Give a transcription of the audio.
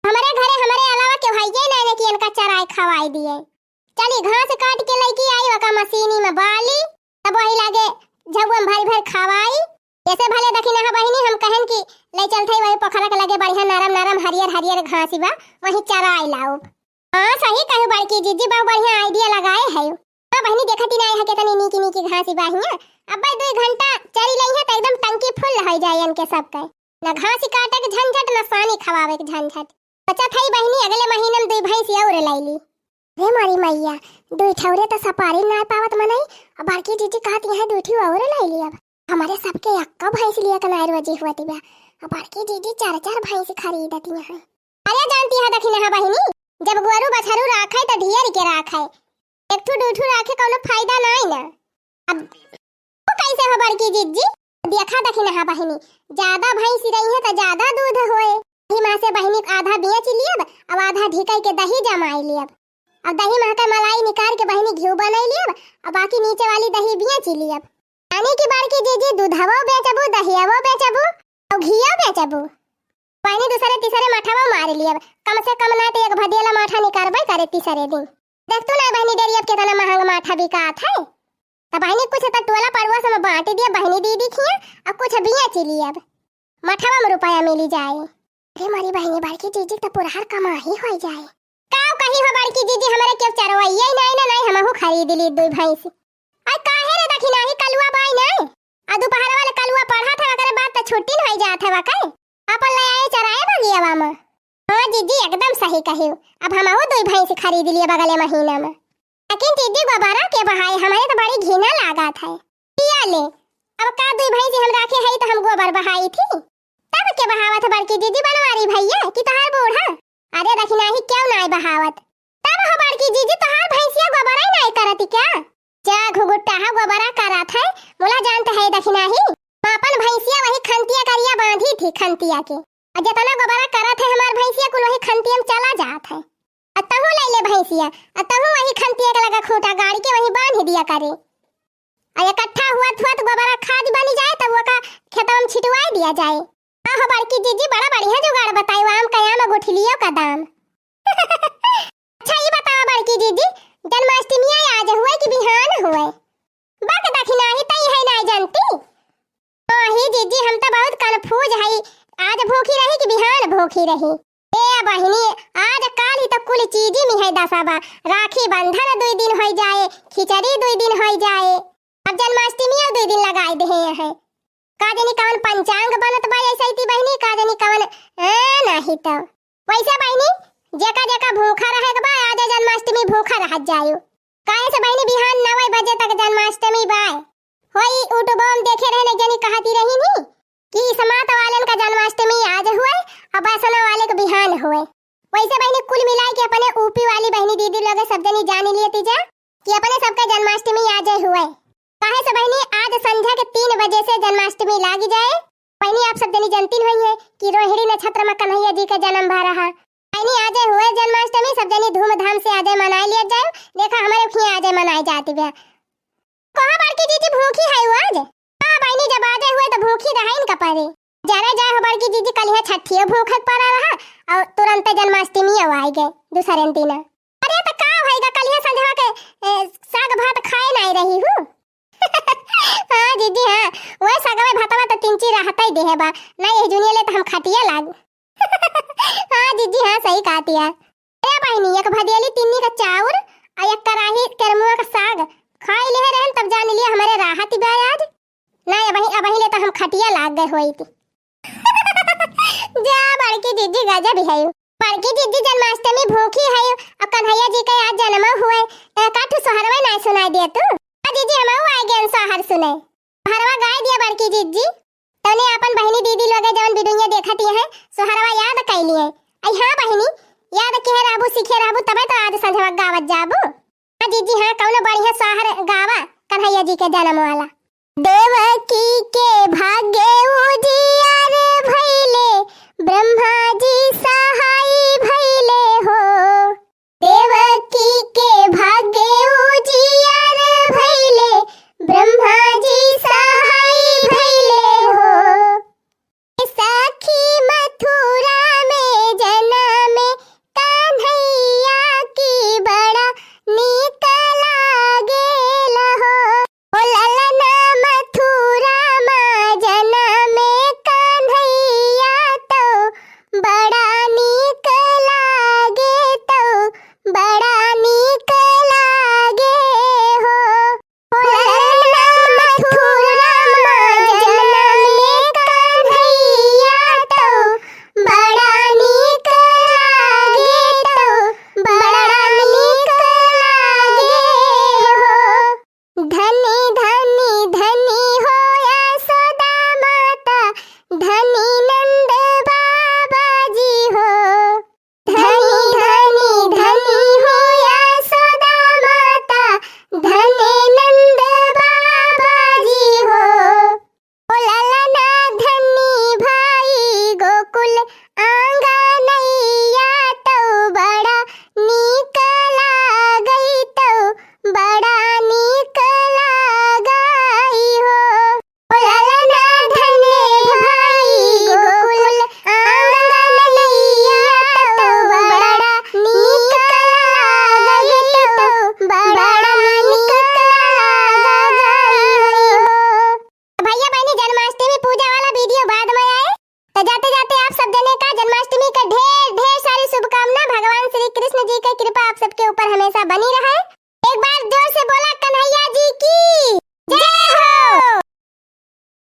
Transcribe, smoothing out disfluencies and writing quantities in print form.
हमारे घरे हमारे अलावा क्यों है ये नहीं कि इनका चराई खवाई दिए। चली घास काट के लईकी आई वका मशीनी में बाली तब वही लागे झगुम भरी भर खवाई। जैसे भले दखिना बहिनी हम कहन कि ले चलते वही पोखरा के लगे बढ़िया नरम नरम हरियर हरियर घासी बा वही चराई लाओ। हां सही कहू बड़की जीजी बहुत बढ़िया आइडिया लगाए है। हां बहिनी देखती नहीं है कितनी नीकी नीकी घासी बा हिया। अब 2 घंटा चरी लई है तो एकदम टंकी फुल हो जाए इनके सब के। ना घास काटे के झंझट ना पानी खवावे के झंझट। बच्चा थई बहिनी अगले महीने में 2 भैंस और लईली। रे मारी मैया 2 ठौरे तो सपारी ना पावत मनई। अब बड़की जीजी कहती है 2 ठी और लईली। अब हमारे सबके अक्का भैंस लिया कनार वजी हुआती बा। अब बड़की जीजी 4-4 भैंस खरीदती है। अरे जानती है दखिना है बहिनी जब गोरू बछरू राखे तो ढियर के राखे। एक ठू 2 ठू राखे कोनो फायदा नहीं ना। अब वो कैसे हो बड़की जीजी देखा दखिना है बहिनी ज्यादा भैंस रही है तो ज्यादा दूध होए। ही मां से बहिनी आधा बेच लियब अब आधा ढिकाई के दही जमाई लियब। अब दही में का मलाई निकाल के बहिनी घी बनाई लियब अब बाकी नीचे वाली दही बेच लियब। यानी कि बड़की जीजी दूधवो बेचबू दहियावो बेचबू और घीया बेचबू। बहिनी दूसरे तीसरे माठावा मार लियब कम से कम ना तो एक भदियाला माठा निकारबे करे तीसरे दिन। देख तू ना बहिनी डेरियब कितना महंगा माठा बिकात है। तब बहिनी कुछ तो टोला पड़ोस में बांट दिया बहिनी दीदी खिया अब कुछ बेच लियब माठावा में रुपया मिली जाए। अरे मारी बहिनी बड़की जीजी तो पुरहर कमा ही हो जाए। काऊ कही हो बड़की जीजी हमारे क्यों चरवाइए नहीं हमहु खरीद ली 2 भैंस। आई काहे रे दखिना ही कलुआ बाई नहीं आ दोपहर वाला कलुआ पढ़ा था करे बात तो छुट्टी नहीं जात है वकाई अपन ले आए चराए बगियावा में। हां जीजी एकदम सही कहियो अब हमहु 2 भैंस खरीद लिए बगले महीना में। लेकिन जीजी गोबरा के बहाई हमारे तो बड़ी घिना लागत है। किया ले अब का 2 भैंस हम राखे है तो हम गोबर बहाई थी तब के बहावत बड़की जीजी बनवारी भैया कि तहार बूढ़ा। अरे दखिना ही क्यों नहीं बहावत तब हो बड़की जीजी तहार भैंसिया गोबरा नहीं करती क्या। जा घुगुट्टा हा गोबरा करत है मोला जानते है दखिना ही अपन भैंसिया वही खंतिया करिया बांधी थी खंतिया के और जितना गोबरा करत है हमार भैंसिया कुल वही खंतिया में चला जात है। अतहु ले ले भैंसिया अतहु वही खंतिया के लगा खूंटा गाड़ी के वही बांध दिया करे और इकट्ठा हुआ तो गोबरा खाद बनी जाए तब वो का खेतों में छिटवा दिया जाए। हां बड़की जीजी बड़ा बढ़िया जुगाड़ बताई आम कया में गुठलियों का दाम। अच्छा ये बताओ बड़की जीजी जन्माष्टमी आज हुए कि बिहान हुए। बात दखिना ही तई है नहीं जानती। हां ही जीजी हम तो बहुत कंफ्यूज है आज भूखी रही कि बिहान भूखी रही। ए बहिनी आज काल ही तो कुल चीज में है दसाबा राखी बंधन 2 दिन हो जाए खिचड़ी 2 दिन हो जाए अब जन्माष्टमी 2 दिन लगाए दे है। का जानी कवन पंचांग बनत बा ऐसे ही बहिनी का जानी कवन नहीं तो वैसे बहिनी जेका भूखा रहेगा बा आज जन्माष्टमी भूखा रह जायो। काहे से बहिनी बिहान 9 बजे तक जन्माष्टमी बा होई यूट्यूब देखे रहने जनी कहती रही नी कि समात वालन का जन्माष्टमी आज हुए और बसना वाले का बिहान हुए। वैसे बहिनी कुल मिलाई के अपने ऊपी वाली बहिनी दीदी लोग सब जनी जान लेती जा कि अपने सबका जन्माष्टमी आज हुए। काहे से बहिनी आज संध्या के 3 बजे से जन्माष्टमी लागी जाए। बहिनी आप सब जनी जानती नहीं है कि रोहिणी नक्षत्र में कन्हैया जी का जन्म भा रहा। बहिनी आज हुए जन्माष्टमी सब जनी धूमधाम से आज मनाई लिया जाए। देखा हमारे खिया आज मनाई जाती है। कहां बड़की जीजी भूखी है आज। हां बहिनी जब आज हुए तो भूखी रहा इनका पारे जरा जाए हो बड़की जीजी कल है छठी भूखक पड़ा रहा और तुरंत जन्माष्टमी आई गए दूसरे दिन। अरे तो का होएगा कल है संध्या के साग भात खाए नहीं रही हूं। हां जीजी हां वो सागवे भातवा तो 3 रहता ही देहे बा नहीं जुनिया ले तो हम खटिया लाग। हां जीजी हां सही कहती है। ए बहिनी एक भदियाली 3 का चाउर और एक कराही करमुआ का साग खाई ले रहन तब जान लिया हमारे राहत बा आज नहीं अबही ले तो हम खटिया लाग गए होई थी। जा बड़की जीजी गजब है। बड़की जीजी जन्माष्टमी भूखी है और कन्हैया जी का आज जन्म हुए काठू सोहरवा नहीं सुनाई दिया तू। जीजी हम आए गए सोहर सुने हरवा गाय दिया बड़की जीजी तने अपन बहिनी दीदी लोग जवन वीडियो देखती है सोहरवा याद कैली है। आई हां बहिनी याद के रहबू सीखे रहबू तबे तो आज संध्या गावत जाबू। हां जीजी हां कौन बढ़िया सोहर गावा कन्हैया जी के जन्म वाला। देवकी के भाग्य उजियार भइले ब्रह्मा जी